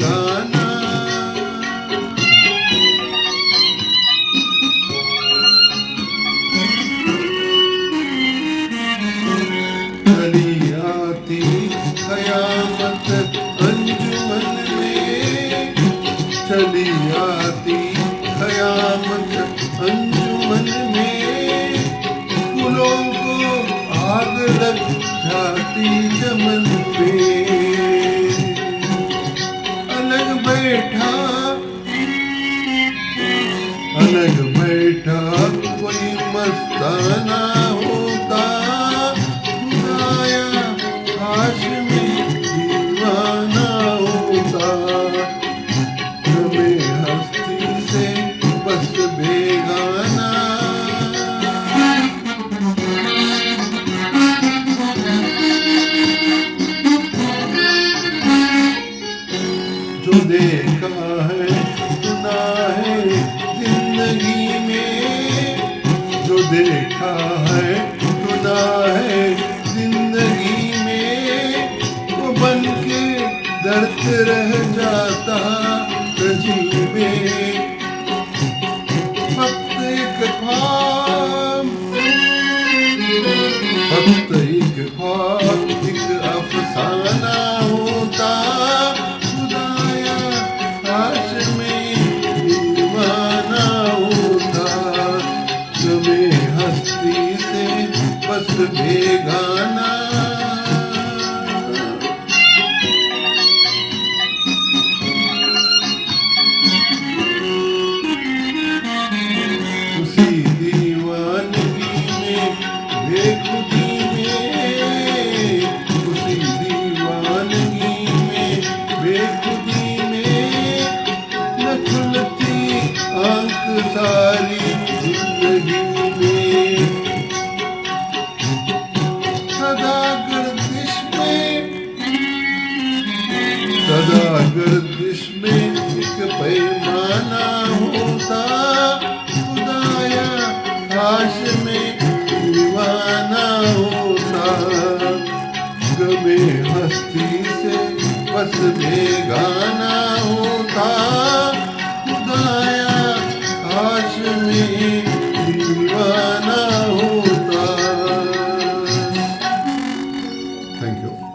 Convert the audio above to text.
बेगाना। चली आती कयामत अंजुमन में, चली आती कयामत अंजुमन में, फूलों को आग लग जाती चमन पे। अलग बैठा, अलग बैठा कोई मस्ताना होता, खुदाया काश में दीवाना होता। मैं हस्ती से बस बेगाना। जो देखा है सुना है जिंदगी में, जो देखा है सुना है जिंदगी में, वो बन के दर्द रह जाता रजी में। फक्त एक ख्वाब, फक्त एक ख्वाब, एक अफसाना होता, खुदाया काश में दीवाना होता। तुम्हें हस्ती से बस बेगाना। उसी दीवानगी में बेखुदी में, उसी दीवानगी में बेखुदी में, न खुलती आंख सारी जिंदगी में। सदा गर्दिश में, सदा गर्दिश में एक पैमाना होता, खुदाया काश में दीवाना होता। गमे हस्ती से बस बेगाना होता, खुदाया काश में दीवाना होता। Thank you.